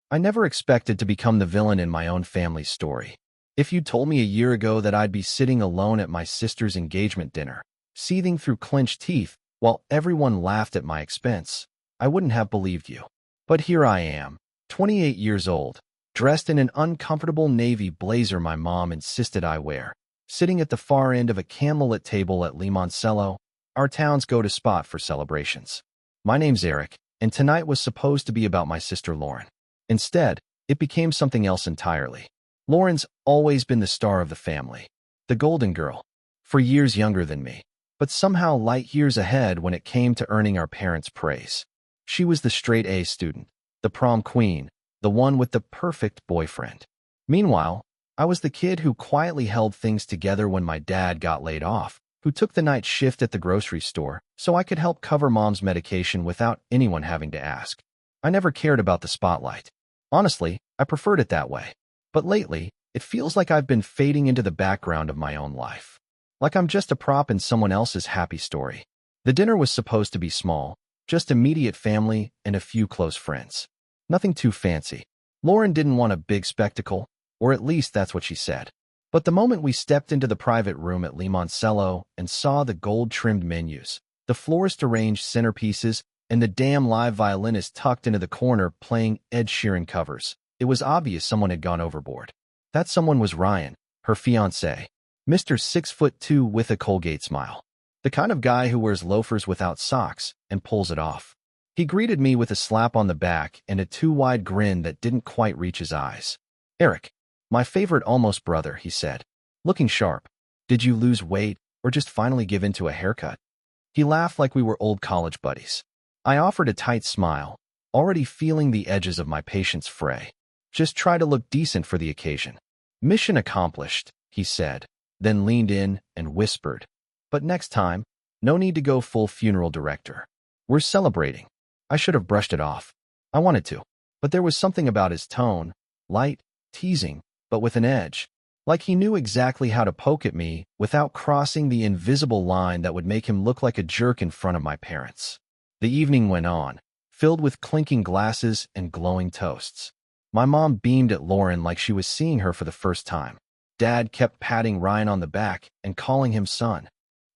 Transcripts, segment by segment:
I never expected to become the villain in my own family's story. If you told me a year ago that I'd be sitting alone at my sister's engagement dinner, seething through clenched teeth while everyone laughed at my expense, I wouldn't have believed you. But here I am, 28 years old, dressed in an uncomfortable navy blazer my mom insisted I wear, sitting at the far end of a candlelit table at Limoncello, our town's go-to spot for celebrations. My name's Eric, and tonight was supposed to be about my sister Lauren. Instead, it became something else entirely. Lauren's always been the star of the family, the golden girl, for years younger than me, but somehow light years ahead when it came to earning our parents' praise. She was the straight-A student, the prom queen, the one with the perfect boyfriend. Meanwhile, I was the kid who quietly held things together when my dad got laid off, who took the night shift at the grocery store so I could help cover mom's medication without anyone having to ask. I never cared about the spotlight. Honestly, I preferred it that way. But lately, it feels like I've been fading into the background of my own life. Like I'm just a prop in someone else's happy story. The dinner was supposed to be small, just immediate family and a few close friends. Nothing too fancy. Lauren didn't want a big spectacle, or at least that's what she said. But the moment we stepped into the private room at Limoncello and saw the gold-trimmed menus, the florist-arranged centerpieces, and the damn live violinist tucked into the corner playing Ed Sheeran covers, it was obvious someone had gone overboard. That someone was Ryan, her fiancé, Mr. 6'2" with a Colgate smile. The kind of guy who wears loafers without socks and pulls it off. He greeted me with a slap on the back and a too-wide grin that didn't quite reach his eyes. "Eric, my favorite almost brother," he said, looking sharp. "Did you lose weight or just finally give in to a haircut?" He laughed like we were old college buddies. I offered a tight smile, already feeling the edges of my patience fray. "Just try to look decent for the occasion." "Mission accomplished," he said, then leaned in and whispered, "But next time, no need to go full funeral director. We're celebrating." I should have brushed it off. I wanted to, but there was something about his tone, light, teasing, but with an edge, like he knew exactly how to poke at me without crossing the invisible line that would make him look like a jerk in front of my parents. The evening went on, filled with clinking glasses and glowing toasts. My mom beamed at Lauren like she was seeing her for the first time. Dad kept patting Ryan on the back and calling him son.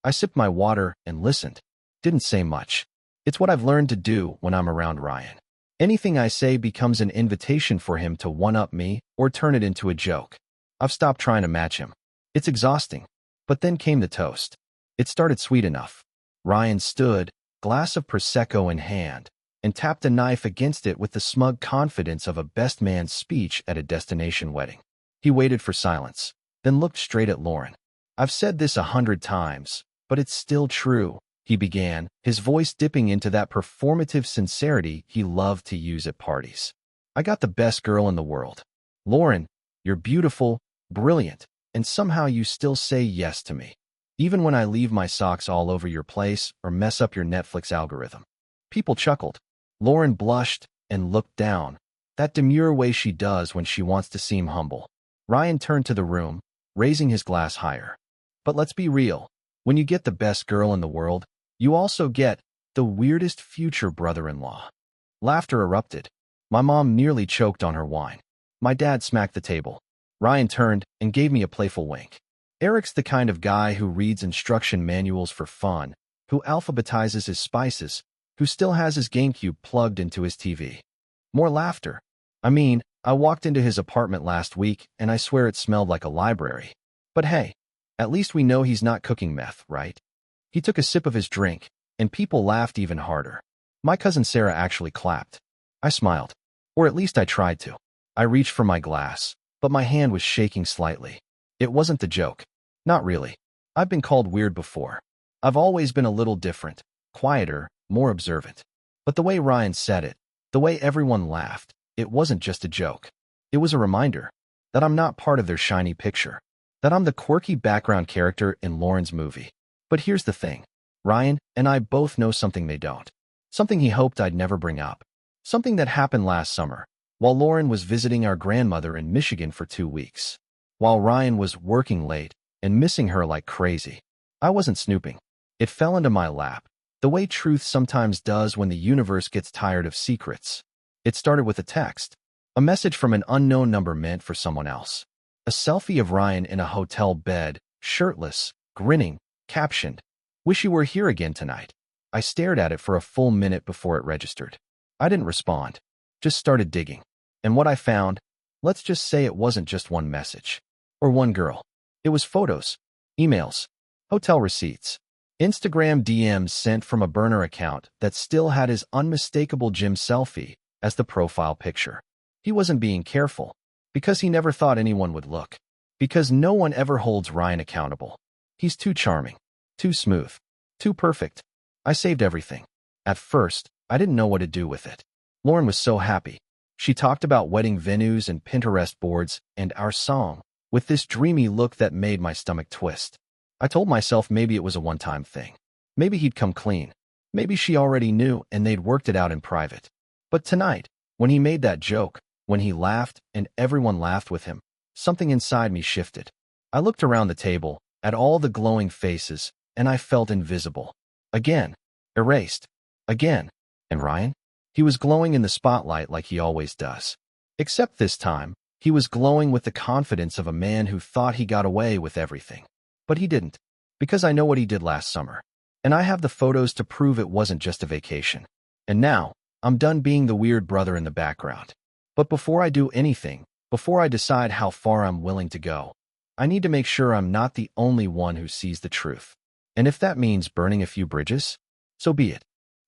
I sipped my water and listened. Didn't say much. It's what I've learned to do when I'm around Ryan. Anything I say becomes an invitation for him to one-up me or turn it into a joke. I've stopped trying to match him. It's exhausting. But then came the toast. It started sweet enough. Ryan stood, glass of Prosecco in hand, and tapped a knife against it with the smug confidence of a best man's speech at a destination wedding. He waited for silence, then looked straight at Lauren. "I've said this 100 times, but it's still true," he began, his voice dipping into that performative sincerity he loved to use at parties. "I got the best girl in the world. Lauren, you're beautiful, brilliant, and somehow you still say yes to me, even when I leave my socks all over your place or mess up your Netflix algorithm." People chuckled. Lauren blushed and looked down, that demure way she does when she wants to seem humble. Ryan turned to the room, raising his glass higher. "But let's be real. When you get the best girl in the world, you also get the weirdest future brother-in-law." Laughter erupted. My mom nearly choked on her wine. My dad smacked the table. Ryan turned and gave me a playful wink. Eric's the kind of guy who reads instruction manuals for fun, who alphabetizes his spices, who still has his GameCube plugged into his TV. More laughter. I walked into his apartment last week and I swear it smelled like a library. But hey, at least we know he's not cooking meth, right? He took a sip of his drink, and people laughed even harder. My cousin Sarah actually clapped. I smiled. Or at least I tried to. I reached for my glass, but my hand was shaking slightly. It wasn't the joke. Not really. I've been called weird before. I've always been a little different, quieter, more observant. But the way Ryan said it, the way everyone laughed, it wasn't just a joke. It was a reminder that I'm not part of their shiny picture, that I'm the quirky background character in Lauren's movie. But here's the thing. Ryan and I both know something they don't. Something he hoped I'd never bring up. Something that happened last summer, while Lauren was visiting our grandmother in Michigan for 2 weeks. While Ryan was working late and missing her like crazy. I wasn't snooping. It fell into my lap, the way truth sometimes does when the universe gets tired of secrets. It started with a text. A message from an unknown number meant for someone else. A selfie of Ryan in a hotel bed, shirtless, grinning, captioned, "Wish you were here again tonight." I stared at it for a full minute before it registered. I didn't respond, just started digging. And what I found, let's just say it wasn't just one message. Or one girl. It was photos, emails, hotel receipts, Instagram DMs sent from a burner account that still had his unmistakable gym selfie as the profile picture. He wasn't being careful, because he never thought anyone would look. Because no one ever holds Ryan accountable. He's too charming, too smooth, too perfect. I saved everything. At first, I didn't know what to do with it. Lauren was so happy. She talked about wedding venues and Pinterest boards and our song, with this dreamy look that made my stomach twist. I told myself maybe it was a one-time thing. Maybe he'd come clean. Maybe she already knew and they'd worked it out in private. But tonight, when he made that joke, when he laughed and everyone laughed with him, something inside me shifted. I looked around the table, at all the glowing faces, and I felt invisible. Again. Erased. Again. And Ryan? He was glowing in the spotlight like he always does. Except this time, he was glowing with the confidence of a man who thought he got away with everything. But he didn't, because I know what he did last summer. And I have the photos to prove it wasn't just a vacation. And now, I'm done being the weird brother in the background. But before I do anything, before I decide how far I'm willing to go, I need to make sure I'm not the only one who sees the truth. And if that means burning a few bridges, so be it.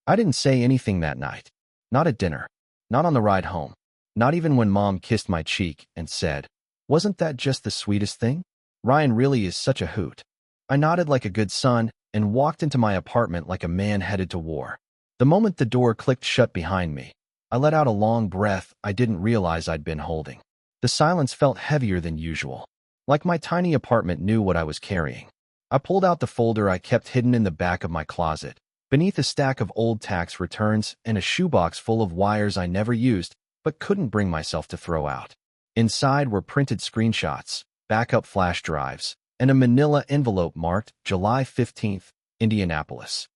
I didn't say anything that night. Not at dinner. Not on the ride home. Not even when Mom kissed my cheek and said, "Wasn't that just the sweetest thing? Ryan really is such a hoot." I nodded like a good son and walked into my apartment like a man headed to war. The moment the door clicked shut behind me, I let out a long breath I didn't realize I'd been holding. The silence felt heavier than usual, like my tiny apartment knew what I was carrying. I pulled out the folder I kept hidden in the back of my closet, beneath a stack of old tax returns and a shoebox full of wires I never used but couldn't bring myself to throw out. Inside were printed screenshots, backup flash drives, and a manila envelope marked July 15th, Indianapolis.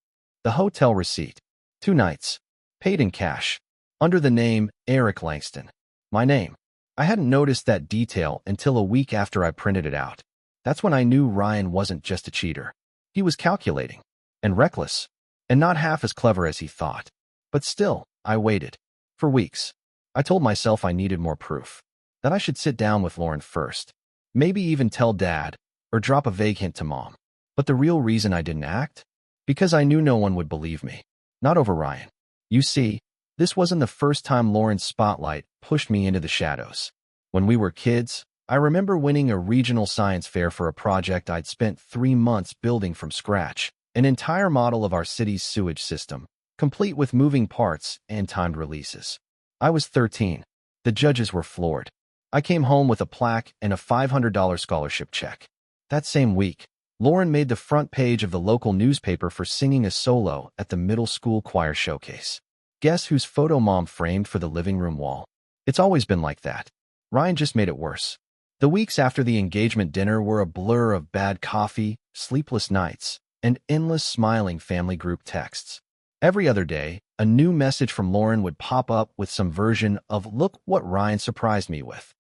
The hotel receipt. 2 nights. Paid in cash. Under the name Eric Langston. My name. I hadn't noticed that detail until a week after I printed it out. That's when I knew Ryan wasn't just a cheater. He was calculating. And reckless. And not half as clever as he thought. But still, I waited. For weeks. I told myself I needed more proof. That I should sit down with Lauren first. Maybe even tell Dad, or drop a vague hint to Mom. But the real reason I didn't act? Because I knew no one would believe me. Not over Ryan. You see, this wasn't the first time Lauren's spotlight pushed me into the shadows. When we were kids, I remember winning a regional science fair for a project I'd spent 3 months building from scratch, an entire model of our city's sewage system, complete with moving parts and timed releases. I was 13. The judges were floored. I came home with a plaque and a $500 scholarship check. That same week, Lauren made the front page of the local newspaper for singing a solo at the middle school choir showcase. Guess whose photo Mom framed for the living room wall? It's always been like that. Ryan just made it worse. The weeks after the engagement dinner were a blur of bad coffee, sleepless nights, and endless smiling family group texts. Every other day, a new message from Lauren would pop up with some version of "Look what Ryan surprised me with."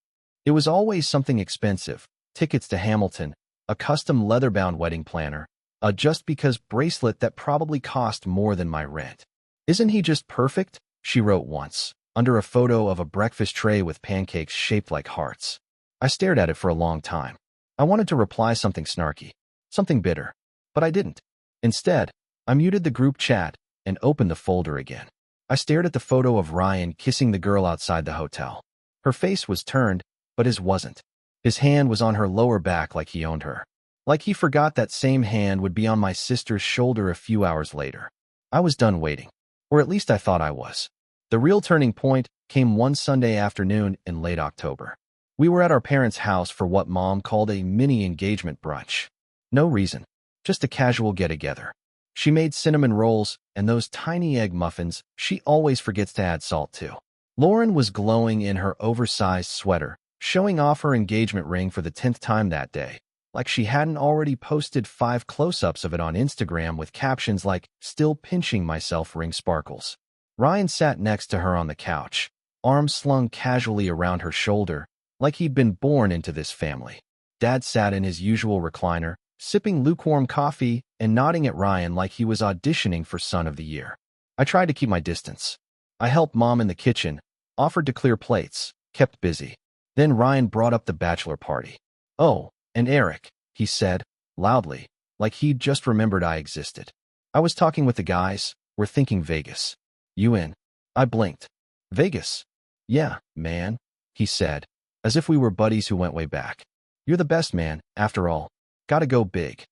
It was always something expensive, tickets to Hamilton, a custom leather-bound wedding planner, a just because bracelet that probably cost more than my rent. "Isn't he just perfect?" she wrote once, under a photo of a breakfast tray with pancakes shaped like hearts. I stared at it for a long time. I wanted to reply something snarky, something bitter, but I didn't. Instead, I muted the group chat and opened the folder again. I stared at the photo of Ryan kissing the girl outside the hotel. Her face was turned, but his wasn't. His hand was on her lower back like he owned her. Like he forgot that same hand would be on my sister's shoulder a few hours later. I was done waiting. Or at least I thought I was. The real turning point came one Sunday afternoon in late October. We were at our parents' house for what Mom called a mini engagement brunch. No reason, just a casual get-together. She made cinnamon rolls and those tiny egg muffins she always forgets to add salt to. Lauren was glowing in her oversized sweater, showing off her engagement ring for the 10th time that day, like she hadn't already posted 5 close-ups of it on Instagram with captions like, "Still pinching myself, ring sparkles." Ryan sat next to her on the couch, arm slung casually around her shoulder, like he'd been born into this family. Dad sat in his usual recliner, sipping lukewarm coffee and nodding at Ryan like he was auditioning for Son of the Year. I tried to keep my distance. I helped Mom in the kitchen, offered to clear plates, kept busy. Then Ryan brought up the bachelor party. "Oh, and Eric," he said, loudly, like he'd just remembered I existed. "I was talking with the guys, we're thinking Vegas. You in?" I blinked. "Vegas? Yeah, man," he said, as if we were buddies who went way back. "You're the best, man, after all. Gotta go big."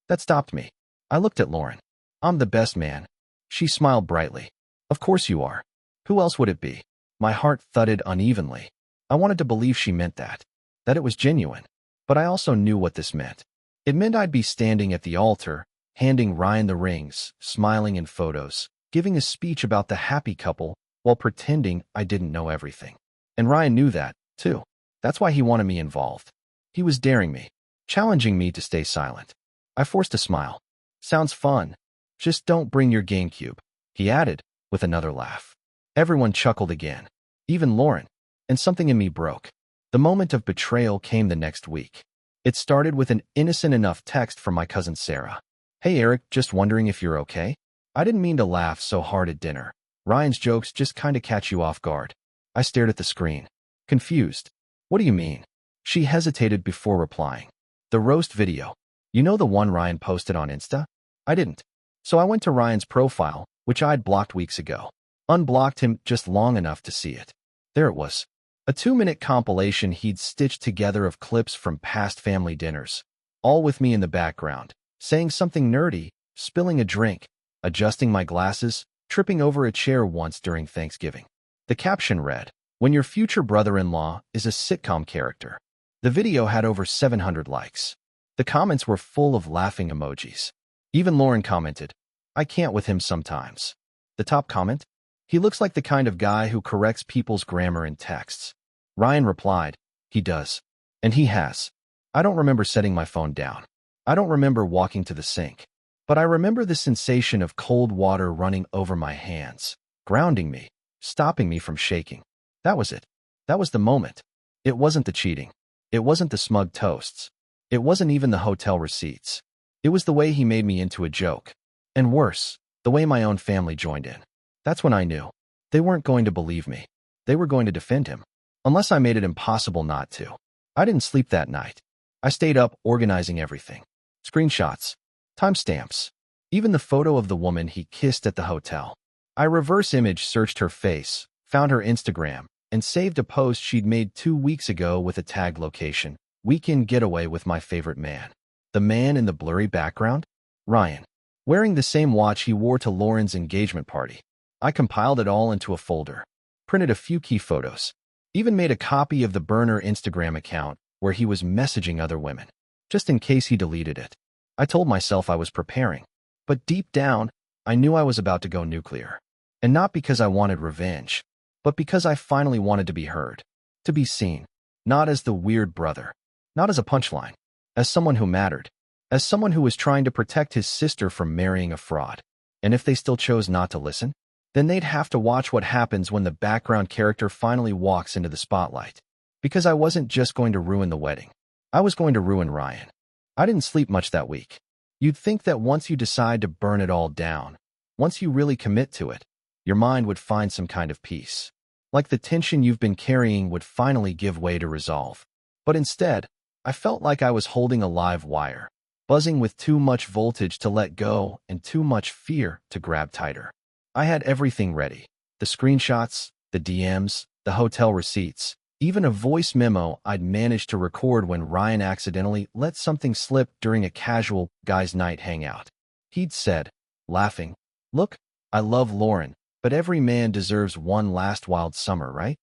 That stopped me. I looked at Lauren. "I'm the best, man." She smiled brightly. "Of course you are. Who else would it be?" My heart thudded unevenly. I wanted to believe she meant that it was genuine. But I also knew what this meant. It meant I'd be standing at the altar, handing Ryan the rings, smiling in photos, giving a speech about the happy couple while pretending I didn't know everything. And Ryan knew that, too. That's why he wanted me involved. He was daring me, challenging me to stay silent. I forced a smile. "Sounds fun. Just don't bring your GameCube," he added, with another laugh. Everyone chuckled again, even Lauren, and something in me broke. The moment of betrayal came the next week. It started with an innocent enough text from my cousin Sarah. "Hey Eric, just wondering if you're okay?" I didn't mean to laugh so hard at dinner. Ryan's jokes just kinda catch you off guard. I stared at the screen, confused. "What do you mean?" She hesitated before replying. "The roast video. You know the one Ryan posted on Insta?" I didn't. So I went to Ryan's profile, which I'd blocked weeks ago. Unblocked him just long enough to see it. There it was. A 2-minute compilation he'd stitched together of clips from past family dinners, all with me in the background, saying something nerdy, spilling a drink, adjusting my glasses, tripping over a chair once during Thanksgiving. The caption read, "When your future brother-in-law is a sitcom character." The video had over 700 likes. The comments were full of laughing emojis. Even Lauren commented, "I can't with him sometimes." The top comment? "He looks like the kind of guy who corrects people's grammar in texts." Ryan replied, "He does. And he has." I don't remember setting my phone down. I don't remember walking to the sink. But I remember the sensation of cold water running over my hands, grounding me, stopping me from shaking. That was it. That was the moment. It wasn't the cheating. It wasn't the smug toasts. It wasn't even the hotel receipts. It was the way he made me into a joke. And worse, the way my own family joined in. That's when I knew. They weren't going to believe me. They were going to defend him. Unless I made it impossible not to. I didn't sleep that night. I stayed up organizing everything. Screenshots. Timestamps. Even the photo of the woman he kissed at the hotel. I reverse image searched her face, found her Instagram, and saved a post she'd made 2 weeks ago with a tag location. "Weekend getaway with my favorite man." The man in the blurry background? Ryan. Wearing the same watch he wore to Lauren's engagement party. I compiled it all into a folder. Printed a few key photos. Even made a copy of the burner Instagram account where he was messaging other women, just in case he deleted it. I told myself I was preparing. But deep down, I knew I was about to go nuclear. And not because I wanted revenge, but because I finally wanted to be heard. To be seen. Not as the weird brother. Not as a punchline. As someone who mattered. As someone who was trying to protect his sister from marrying a fraud. And if they still chose not to listen, then they'd have to watch what happens when the background character finally walks into the spotlight. Because I wasn't just going to ruin the wedding. I was going to ruin Ryan. I didn't sleep much that week. You'd think that once you decide to burn it all down, once you really commit to it, your mind would find some kind of peace. Like the tension you've been carrying would finally give way to resolve. But instead, I felt like I was holding a live wire, buzzing with too much voltage to let go and too much fear to grab tighter. I had everything ready. The screenshots, the DMs, the hotel receipts, even a voice memo I'd managed to record when Ryan accidentally let something slip during a casual guys' night hangout. He'd said, laughing, "Look, I love Lauren, but every man deserves one last wild summer, right?"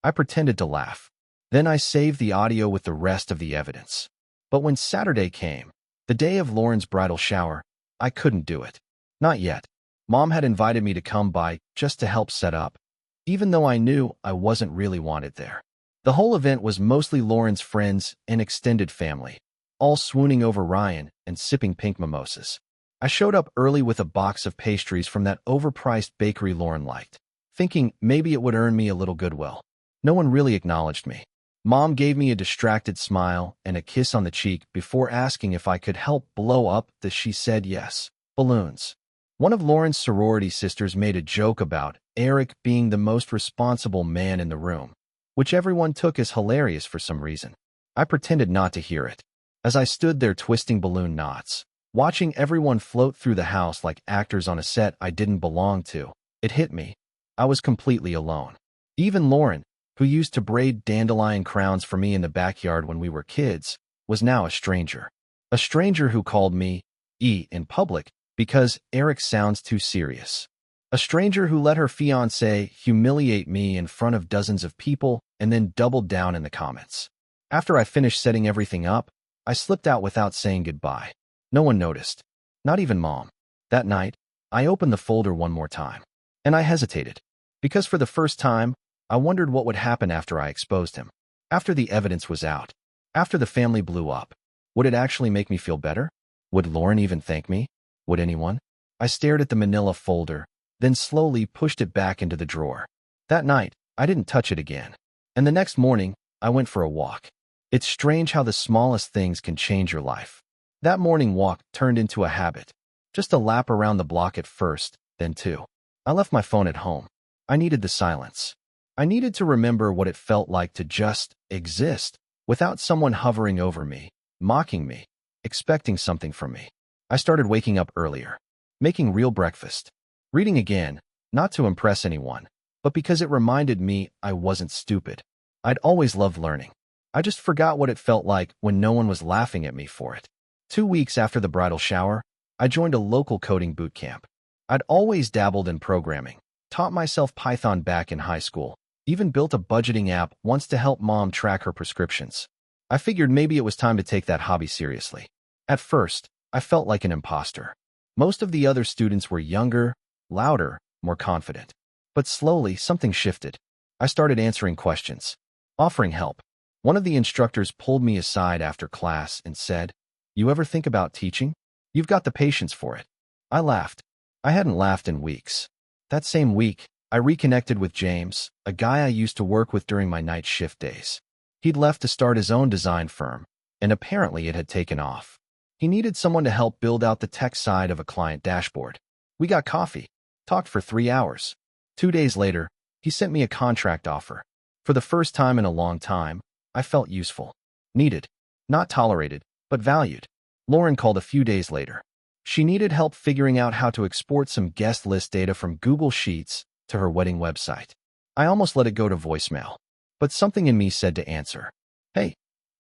I pretended to laugh. Then I saved the audio with the rest of the evidence. But when Saturday came, the day of Lauren's bridal shower, I couldn't do it. Not yet. Mom had invited me to come by just to help set up, even though I knew I wasn't really wanted there. The whole event was mostly Lauren's friends and extended family, all swooning over Ryan and sipping pink mimosas. I showed up early with a box of pastries from that overpriced bakery Lauren liked. thinking maybe it would earn me a little goodwill. No one really acknowledged me. Mom gave me a distracted smile and a kiss on the cheek before asking if I could help blow up she said yes. Balloons. One of Lauren's sorority sisters made a joke about Eric being the most responsible man in the room, which everyone took as hilarious for some reason. I pretended not to hear it. As I stood there twisting balloon knots, watching everyone float through the house like actors on a set I didn't belong to, it hit me. I was completely alone. Even Lauren, who used to braid dandelion crowns for me in the backyard when we were kids, was now a stranger. A stranger who called me E in public because Eric sounds too serious. A stranger who let her fiancé humiliate me in front of dozens of people and then doubled down in the comments. After I finished setting everything up, I slipped out without saying goodbye. No one noticed. Not even Mom. That night, I opened the folder one more time. And I hesitated. Because for the first time, I wondered what would happen after I exposed him. After the evidence was out. After the family blew up. Would it actually make me feel better? Would Lauren even thank me? Would anyone? I stared at the manila folder, then slowly pushed it back into the drawer. That night, I didn't touch it again. And the next morning, I went for a walk. It's strange how the smallest things can change your life. That morning walk turned into a habit. Just a lap around the block at first, then two. I left my phone at home. I needed the silence. I needed to remember what it felt like to just exist without someone hovering over me, mocking me, expecting something from me. I started waking up earlier, making real breakfast, reading again, not to impress anyone, but because it reminded me I wasn't stupid. I'd always loved learning. I just forgot what it felt like when no one was laughing at me for it. 2 weeks after the bridal shower, I joined a local coding boot camp. I'd always dabbled in programming, taught myself Python back in high school, even built a budgeting app once to help Mom track her prescriptions. I figured maybe it was time to take that hobby seriously. At first, I felt like an imposter. Most of the other students were younger, louder, more confident. But slowly, something shifted. I started answering questions, offering help. One of the instructors pulled me aside after class and said, "You ever think about teaching? You've got the patience for it." I laughed. I hadn't laughed in weeks. That same week, I reconnected with James, a guy I used to work with during my night shift days. He'd left to start his own design firm, and apparently it had taken off. He needed someone to help build out the tech side of a client dashboard. We got coffee, talked for 3 hours. 2 days later, he sent me a contract offer. For the first time in a long time, I felt useful. Needed. Not tolerated, but valued. Lauren called a few days later. She needed help figuring out how to export some guest list data from Google Sheets to her wedding website. I almost let it go to voicemail, but something in me said to answer. "Hey,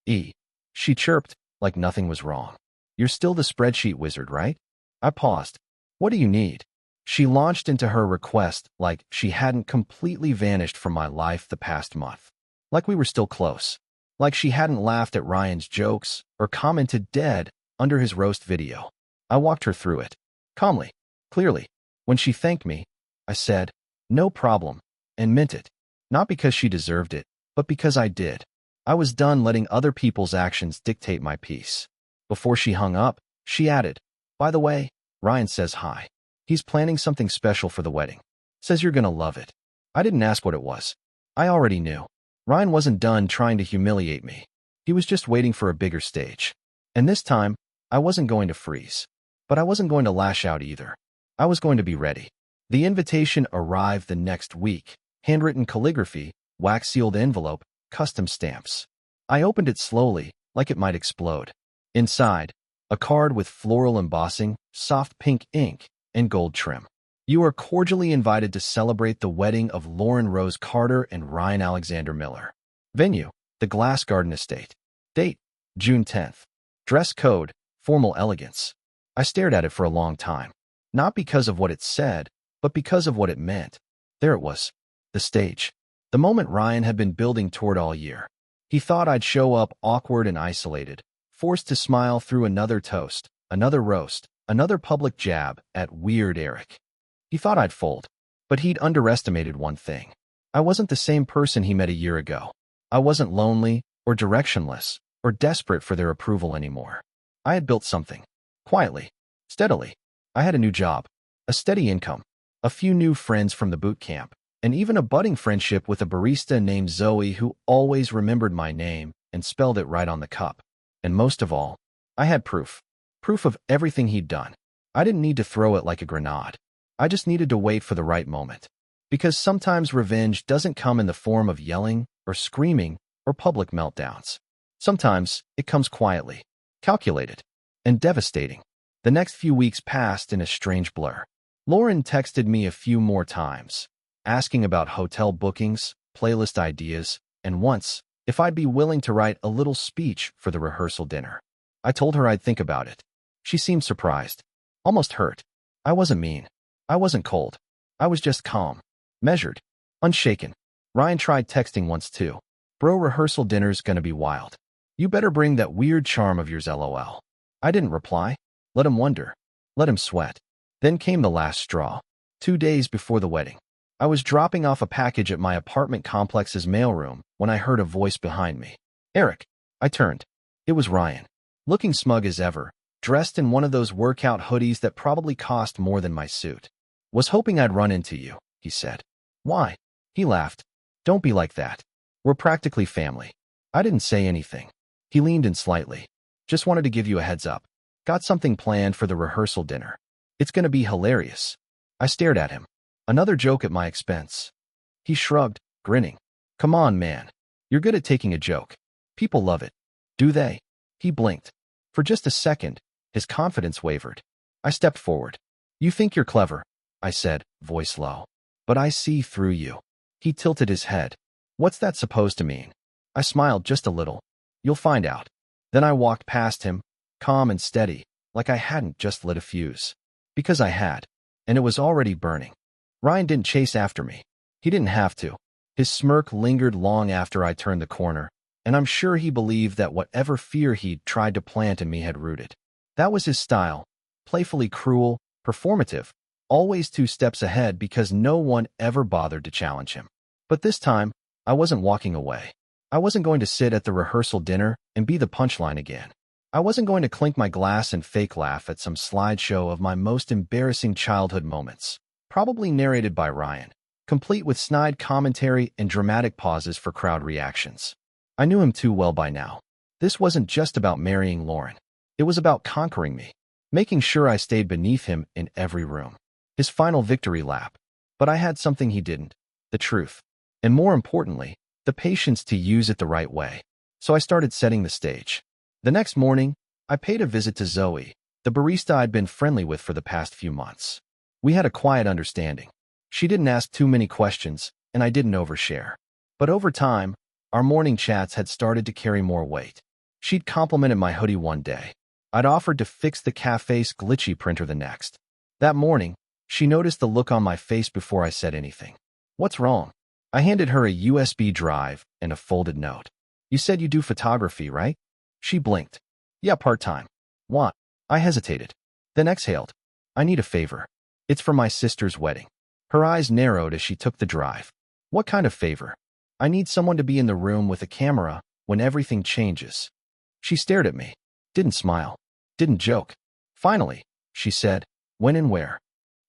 E." She chirped, like nothing was wrong. "You're still the spreadsheet wizard, right?" I paused. "What do you need?" She launched into her request like she hadn't completely vanished from my life the past month. Like we were still close. Like she hadn't laughed at Ryan's jokes or commented dead under his roast video. I walked her through it. Calmly. Clearly. When she thanked me, I said, "No problem," and meant it. Not because she deserved it, but because I did. I was done letting other people's actions dictate my peace. Before she hung up, she added, "By the way, Ryan says hi. He's planning something special for the wedding. Says you're gonna love it." I didn't ask what it was. I already knew. Ryan wasn't done trying to humiliate me. He was just waiting for a bigger stage. And this time, I wasn't going to freeze. But I wasn't going to lash out either. I was going to be ready. The invitation arrived the next week. Handwritten calligraphy, wax-sealed envelope, custom stamps. I opened it slowly, like it might explode. Inside, a card with floral embossing, soft pink ink, and gold trim. "You are cordially invited to celebrate the wedding of Lauren Rose Carter and Ryan Alexander Miller. Venue, the Glass Garden Estate. Date, June 10th. Dress code, formal elegance." I stared at it for a long time. Not because of what it said, but because of what it meant. There it was. The stage. The moment Ryan had been building toward all year. He thought I'd show up awkward and isolated, forced to smile through another toast, another roast, another public jab at Weird Eric. He thought I'd fold, but he'd underestimated one thing. I wasn't the same person he met a year ago. I wasn't lonely, or directionless, or desperate for their approval anymore. I had built something. Quietly. Steadily. I had a new job. A steady income. A few new friends from the boot camp. and even a budding friendship with a barista named Zoe who always remembered my name and spelled it right on the cup. And most of all, I had proof. Proof of everything he'd done. I didn't need to throw it like a grenade. I just needed to wait for the right moment. Because sometimes revenge doesn't come in the form of yelling or screaming or public meltdowns. Sometimes it comes quietly, calculated, and devastating. The next few weeks passed in a strange blur. Lauren texted me a few more times, asking about hotel bookings, playlist ideas, and once, if I'd be willing to write a little speech for the rehearsal dinner. I told her I'd think about it. She seemed surprised, almost hurt. I wasn't mean. I wasn't cold. I was just calm, measured, unshaken. Ryan tried texting once too. Bro, rehearsal dinner's gonna be wild. You better bring that weird charm of yours, lol. I didn't reply. Let him wonder. Let him sweat. Then came the last straw. 2 days before the wedding. I was dropping off a package at my apartment complex's mailroom when I heard a voice behind me. Eric. I turned. It was Ryan. Looking smug as ever, dressed in one of those workout hoodies that probably cost more than my suit. Was hoping I'd run into you, he said. Why? He laughed. Don't be like that. We're practically family. I didn't say anything. He leaned in slightly. Just wanted to give you a heads up. Got something planned for the rehearsal dinner. It's gonna be hilarious. I stared at him. Another joke at my expense. He shrugged, grinning. Come on, man. You're good at taking a joke. People love it. Do they? He blinked. For just a second, his confidence wavered. I stepped forward. You think you're clever, I said, voice low. But I see through you. He tilted his head. What's that supposed to mean? I smiled just a little. You'll find out. Then I walked past him, calm and steady, like I hadn't just lit a fuse. Because I had. And it was already burning. Ryan didn't chase after me. He didn't have to. His smirk lingered long after I turned the corner, and I'm sure he believed that whatever fear he'd tried to plant in me had rooted. That was his style. Playfully cruel, performative, always 2 steps ahead because no one ever bothered to challenge him. But this time, I wasn't walking away. I wasn't going to sit at the rehearsal dinner and be the punchline again. I wasn't going to clink my glass and fake laugh at some slideshow of my most embarrassing childhood moments, probably narrated by Ryan, complete with snide commentary and dramatic pauses for crowd reactions. I knew him too well by now. This wasn't just about marrying Lauren. It was about conquering me, making sure I stayed beneath him in every room. His final victory lap. But I had something he didn't. The truth. And more importantly, the patience to use it the right way. So I started setting the stage. The next morning, I paid a visit to Zoe, the barista I'd been friendly with for the past few months. We had a quiet understanding. She didn't ask too many questions, and I didn't overshare. But over time, our morning chats had started to carry more weight. She'd complimented my hoodie one day. I'd offered to fix the cafe's glitchy printer the next. That morning, she noticed the look on my face before I said anything. What's wrong? I handed her a USB drive and a folded note. You said you do photography, right? She blinked. Yeah, part-time. What? I hesitated. Then exhaled. I need a favor. It's for my sister's wedding. Her eyes narrowed as she took the drive. What kind of favor? I need someone to be in the room with a camera when everything changes. She stared at me. Didn't smile. Didn't joke. Finally, she said, when and where?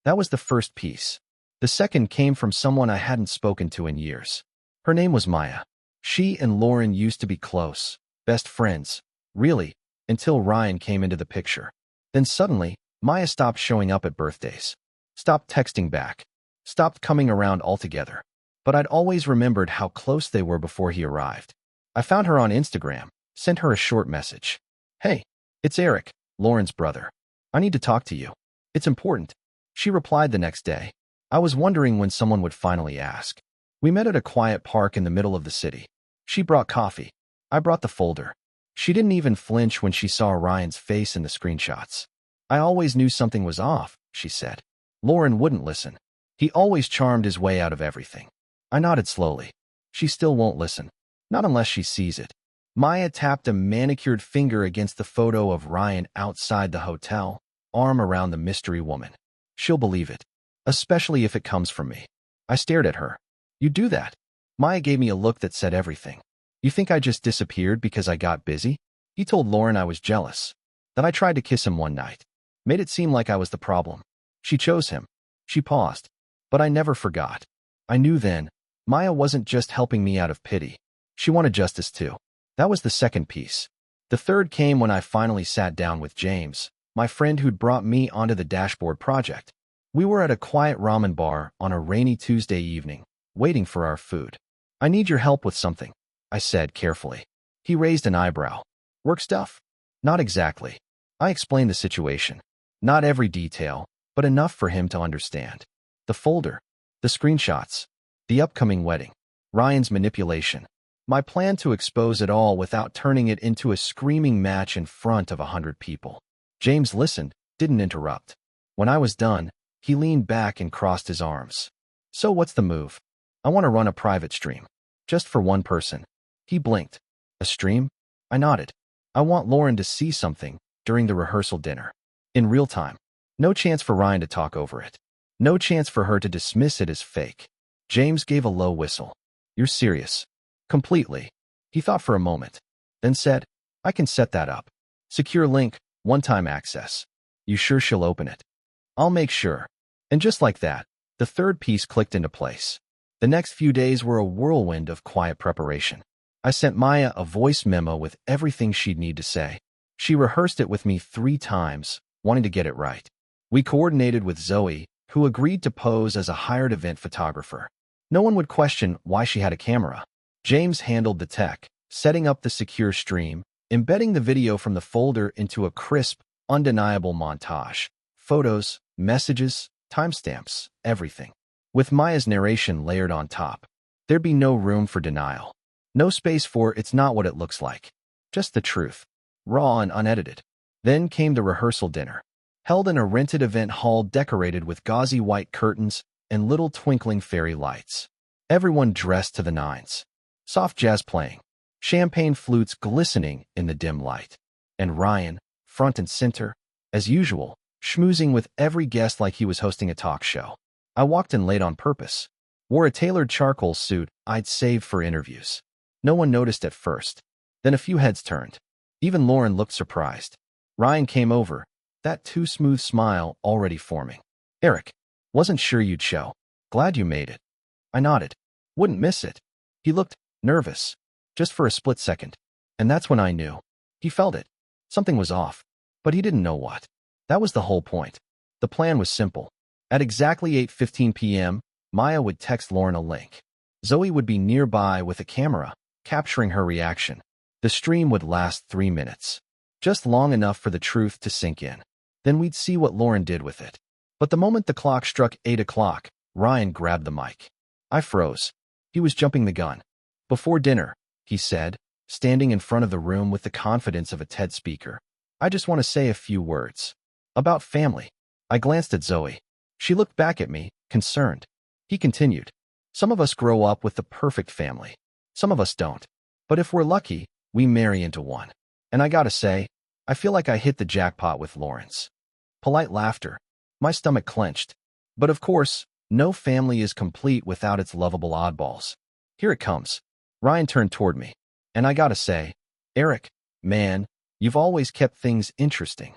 That was the first piece. The second came from someone I hadn't spoken to in years. Her name was Maya. She and Lauren used to be close, best friends, really, until Ryan came into the picture. Then suddenly, Maya stopped showing up at birthdays. Stopped texting back. Stopped coming around altogether. But I'd always remembered how close they were before he arrived. I found her on Instagram, sent her a short message. Hey, it's Eric, Lauren's brother. I need to talk to you. It's important. She replied the next day. I was wondering when someone would finally ask. We met at a quiet park in the middle of the city. She brought coffee. I brought the folder. She didn't even flinch when she saw Ryan's face in the screenshots. I always knew something was off, she said. Lauren wouldn't listen. He always charmed his way out of everything. I nodded slowly. She still won't listen. Not unless she sees it. Maya tapped a manicured finger against the photo of Ryan outside the hotel, arm around the mystery woman. She'll believe it. Especially if it comes from me. I stared at her. You do that? Maya gave me a look that said everything. You think I just disappeared because I got busy? He told Lauren I was jealous. That I tried to kiss him one night. Made it seem like I was the problem. She chose him. She paused. But I never forgot. I knew then, Maya wasn't just helping me out of pity. She wanted justice too. That was the second piece. The third came when I finally sat down with James, my friend who'd brought me onto the dashboard project. We were at a quiet ramen bar on a rainy Tuesday evening, waiting for our food. I need your help with something, I said carefully. He raised an eyebrow. Work stuff? Not exactly. I explained the situation. Not every detail, but enough for him to understand. The folder, the screenshots, the upcoming wedding, Ryan's manipulation. My plan to expose it all without turning it into a screaming match in front of 100 people. James listened, didn't interrupt. When I was done, he leaned back and crossed his arms. So what's the move? I want to run a private stream. Just for one person. He blinked. A stream? I nodded. I want Lauren to see something during the rehearsal dinner. In real time. No chance for Ryan to talk over it. No chance for her to dismiss it as fake. James gave a low whistle. You're serious? Completely. He thought for a moment, then said, I can set that up. Secure link, one-time access. You sure she'll open it? I'll make sure. And just like that, the third piece clicked into place. The next few days were a whirlwind of quiet preparation. I sent Maya a voice memo with everything she'd need to say. She rehearsed it with me 3 times, wanting to get it right. We coordinated with Zoe, who agreed to pose as a hired event photographer. No one would question why she had a camera. James handled the tech, setting up the secure stream, embedding the video from the folder into a crisp, undeniable montage. Photos, messages, timestamps, everything. With Maya's narration layered on top, there'd be no room for denial. No space for it's not what it looks like. Just the truth. Raw and unedited. Then came the rehearsal dinner, held in a rented event hall decorated with gauzy white curtains and little twinkling fairy lights. Everyone dressed to the nines. Soft jazz playing, champagne flutes glistening in the dim light. And Ryan, front and center, as usual, schmoozing with every guest like he was hosting a talk show. I walked in late on purpose. Wore a tailored charcoal suit I'd saved for interviews. No one noticed at first. Then a few heads turned. Even Lauren looked surprised. Ryan came over, that too smooth smile already forming. Eric, wasn't sure you'd show. Glad you made it. I nodded. Wouldn't miss it. He looked nervous, just for a split second. And that's when I knew. He felt it. Something was off. But he didn't know what. That was the whole point. The plan was simple. At exactly 8:15 p.m., Maya would text Lauren a link. Zoe would be nearby with a camera, capturing her reaction. The stream would last 3 minutes. Just long enough for the truth to sink in. Then we'd see what Lauren did with it. But the moment the clock struck 8 o'clock, Ryan grabbed the mic. I froze. He was jumping the gun. Before dinner, he said, standing in front of the room with the confidence of a TED speaker. I just want to say a few words. About family. I glanced at Zoe. She looked back at me, concerned. He continued. Some of us grow up with the perfect family. Some of us don't. But if we're lucky, we marry into one. And I gotta say, I feel like I hit the jackpot with Lawrence. Polite laughter. My stomach clenched. But of course, no family is complete without its lovable oddballs. Here it comes. Ryan turned toward me. And I gotta say, Eric, man, you've always kept things interesting.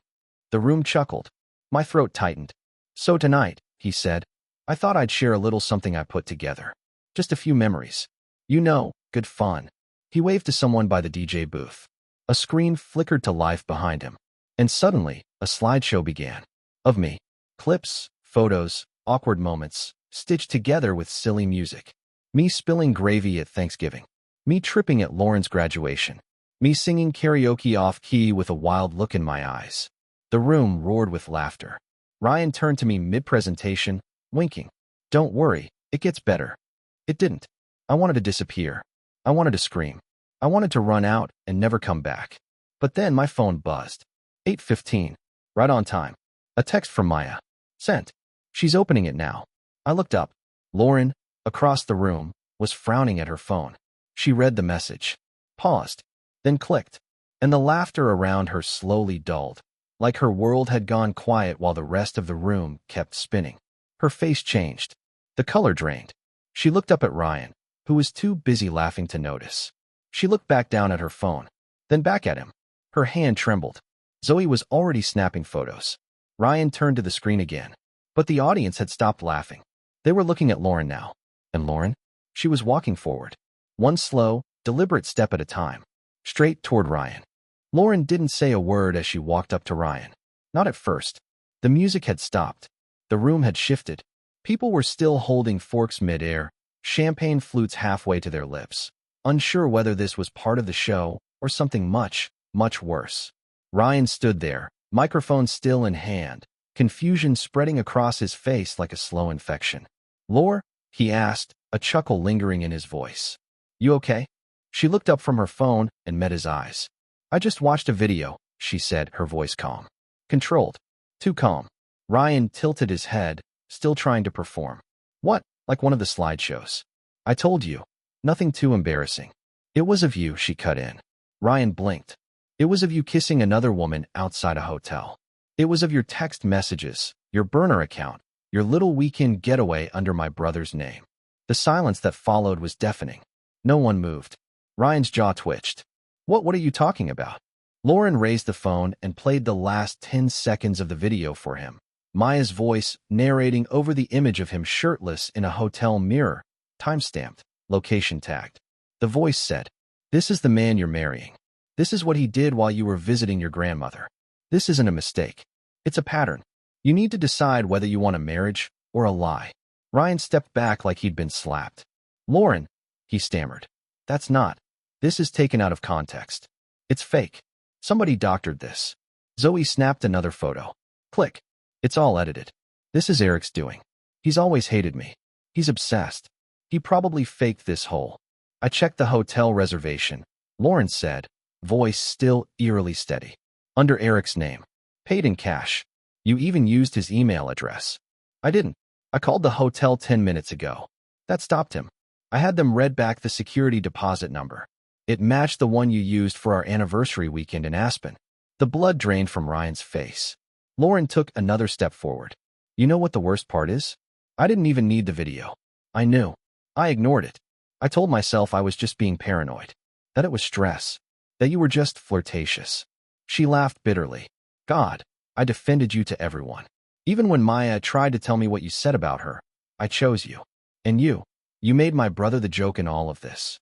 The room chuckled. My throat tightened. So tonight, he said, I thought I'd share a little something I put together. Just a few memories. You know, good fun. He waved to someone by the DJ booth. A screen flickered to life behind him. And suddenly, a slideshow began. Of me. Clips, photos, awkward moments, stitched together with silly music. Me spilling gravy at Thanksgiving. Me tripping at Lauren's graduation. Me singing karaoke off-key with a wild look in my eyes. The room roared with laughter. Ryan turned to me mid-presentation, winking. Don't worry, it gets better. It didn't. I wanted to disappear. I wanted to scream. I wanted to run out and never come back. But then my phone buzzed. 8:15. Right on time. A text from Maya. Sent. She's opening it now. I looked up. Lauren, across the room, was frowning at her phone. She read the message, paused, then clicked, and the laughter around her slowly dulled, like her world had gone quiet while the rest of the room kept spinning. Her face changed. The color drained. She looked up at Ryan, who was too busy laughing to notice. She looked back down at her phone, then back at him. Her hand trembled. Zoe was already snapping photos. Ryan turned to the screen again, but the audience had stopped laughing. They were looking at Lauren now. And Lauren? She was walking forward, one slow, deliberate step at a time, straight toward Ryan. Lauren didn't say a word as she walked up to Ryan. Not at first. The music had stopped. The room had shifted. People were still holding forks mid-air, champagne flutes halfway to their lips, unsure whether this was part of the show or something much, much worse. Ryan stood there, microphone still in hand, confusion spreading across his face like a slow infection. "Lore?" he asked, a chuckle lingering in his voice. "You okay?" She looked up from her phone and met his eyes. "I just watched a video," she said, her voice calm. Controlled. Too calm. Ryan tilted his head, still trying to perform. "What? Like one of the slideshows?" "I told you. Nothing too embarrassing." "It was of you," she cut in. Ryan blinked. "It was of you kissing another woman outside a hotel. It was of your text messages, your burner account, your little weekend getaway under my brother's name." The silence that followed was deafening. No one moved. Ryan's jaw twitched. What are you talking about?" Lauren raised the phone and played the last 10 seconds of the video for him. Maya's voice narrating over the image of him shirtless in a hotel mirror, time-stamped, location tagged. The voice said, "This is the man you're marrying. This is what he did while you were visiting your grandmother. This isn't a mistake. It's a pattern. You need to decide whether you want a marriage or a lie." Ryan stepped back like he'd been slapped. "Lauren," he stammered. "That's not. This is taken out of context. It's fake. Somebody doctored this." Zoe snapped another photo. Click. "It's all edited. This is Eric's doing. He's always hated me. He's obsessed. He probably faked this whole." "I checked the hotel reservation," Lauren said, voice still eerily steady. "Under Eric's name. Paid in cash. You even used his email address." "I didn't. I called the hotel 10 minutes ago. That stopped him. I had them read back the security deposit number. It matched the one you used for our anniversary weekend in Aspen." The blood drained from Ryan's face. Lauren took another step forward. "You know what the worst part is? I didn't even need the video. I knew. I ignored it. I told myself I was just being paranoid. That it was stress. That you were just flirtatious." She laughed bitterly. "God, I defended you to everyone. Even when Maya tried to tell me what you said about her, I chose you. And you made my brother the joke in all of this."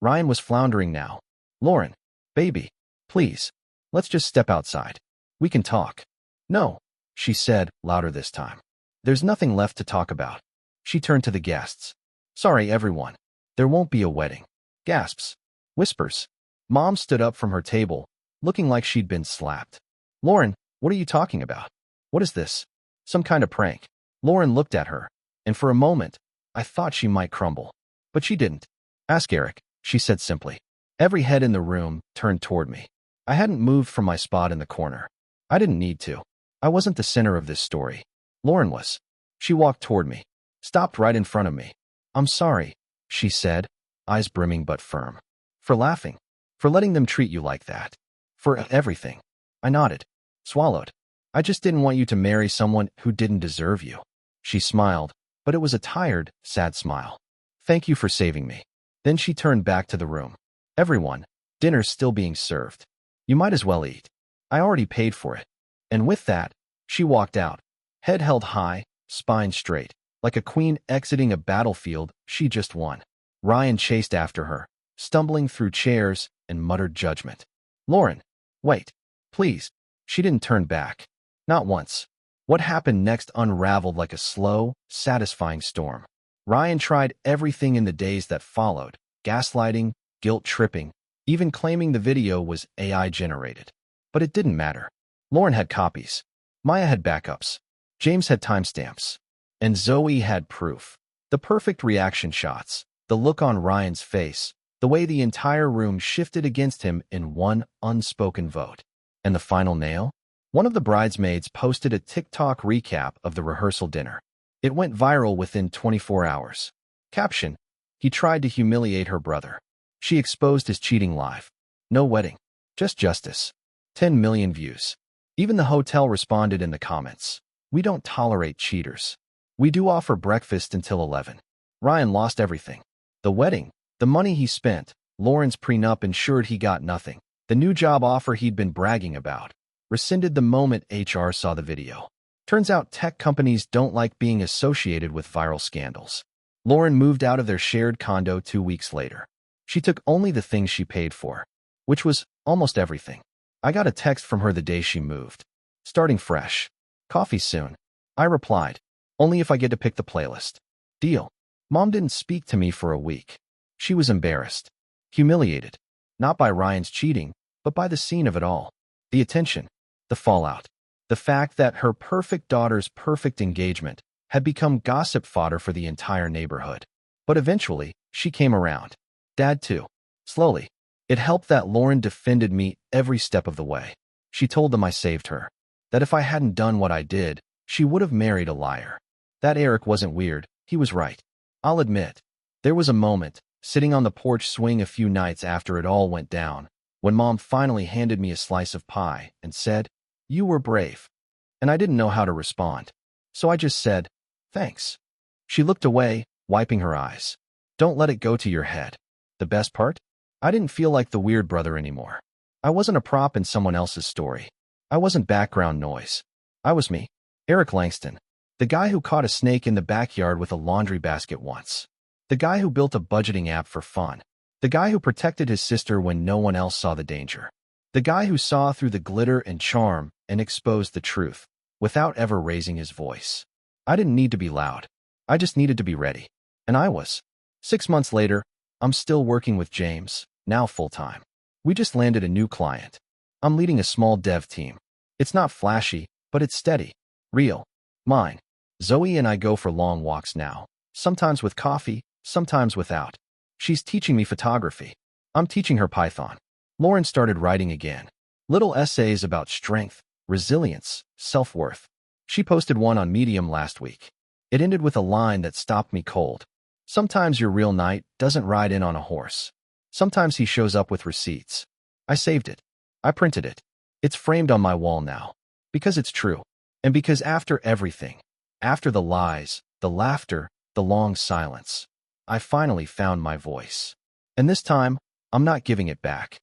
Ryan was floundering now. "Lauren, baby, please, let's just step outside. We can talk." "No," she said, louder this time. "There's nothing left to talk about." She turned to the guests. "Sorry, everyone. There won't be a wedding." Gasps. Whispers. Mom stood up from her table, looking like she'd been slapped. "Lauren, what are you talking about? What is this? Some kind of prank?" Lauren looked at her, and for a moment, I thought she might crumble. But she didn't. "Ask Eric," she said simply. Every head in the room turned toward me. I hadn't moved from my spot in the corner. I didn't need to. I wasn't the center of this story. Lauren was. She walked toward me, stopped right in front of me. "I'm sorry," she said, eyes brimming but firm. "For laughing. For letting them treat you like that. For everything." I nodded, swallowed. "I just didn't want you to marry someone who didn't deserve you." She smiled, but it was a tired, sad smile. "Thank you for saving me." Then she turned back to the room. "Everyone, dinner's still being served. You might as well eat. I already paid for it." And with that, she walked out, head held high, spine straight, like a queen exiting a battlefield she just won. Ryan chased after her, stumbling through chairs, and muttered judgment. "Lauren, wait, please." She didn't turn back. Not once. What happened next unraveled like a slow, satisfying storm. Ryan tried everything in the days that followed, gaslighting, guilt-tripping, even claiming the video was AI-generated. But it didn't matter. Lauren had copies. Maya had backups. James had timestamps. And Zoe had proof. The perfect reaction shots, the look on Ryan's face, the way the entire room shifted against him in one unspoken vote. And the final nail? One of the bridesmaids posted a TikTok recap of the rehearsal dinner. It went viral within 24 hours. Caption: "He tried to humiliate her brother." She exposed his cheating live. No wedding. Just justice. 10 million views. Even the hotel responded in the comments. "We don't tolerate cheaters. We do offer breakfast until 11. Ryan lost everything. The wedding, the money he spent, Lauren's prenup ensured he got nothing. The new job offer he'd been bragging about. Rescinded the moment HR saw the video. Turns out tech companies don't like being associated with viral scandals. Lauren moved out of their shared condo 2 weeks later. She took only the things she paid for, which was almost everything. I got a text from her the day she moved. Starting fresh. Coffee soon. I replied, only if I get to pick the playlist. Deal. Mom didn't speak to me for a week. She was embarrassed. Humiliated. Not by Ryan's cheating, but by the scene of it all. The attention. The fallout. The fact that her perfect daughter's perfect engagement had become gossip fodder for the entire neighborhood. But eventually, she came around. Dad too. Slowly. It helped that Lauren defended me every step of the way. She told them I saved her. That if I hadn't done what I did, she would have married a liar. That Eric wasn't weird, he was right. I'll admit. There was a moment, sitting on the porch swing a few nights after it all went down, when Mom finally handed me a slice of pie and said, "You were brave." And I didn't know how to respond. So I just said, "Thanks." She looked away, wiping her eyes. Don't let it go to your head. The best part? I didn't feel like the weird brother anymore. I wasn't a prop in someone else's story. I wasn't background noise. I was me. Eric Langston. The guy who caught a snake in the backyard with a laundry basket once. The guy who built a budgeting app for fun. The guy who protected his sister when no one else saw the danger. The guy who saw through the glitter and charm and exposed the truth, without ever raising his voice. I didn't need to be loud. I just needed to be ready. And I was. 6 months later, I'm still working with James, now full-time. We just landed a new client. I'm leading a small dev team. It's not flashy, but it's steady. Real. Mine. Zoe and I go for long walks now, sometimes with coffee, sometimes without. She's teaching me photography. I'm teaching her Python. Lauren started writing again. Little essays about strength, resilience, self-worth. She posted one on Medium last week. It ended with a line that stopped me cold. Sometimes your real knight doesn't ride in on a horse. Sometimes he shows up with receipts. I saved it. I printed it. It's framed on my wall now. Because it's true. And because after everything, after the lies, the laughter, the long silence, I finally found my voice. And this time, I'm not giving it back.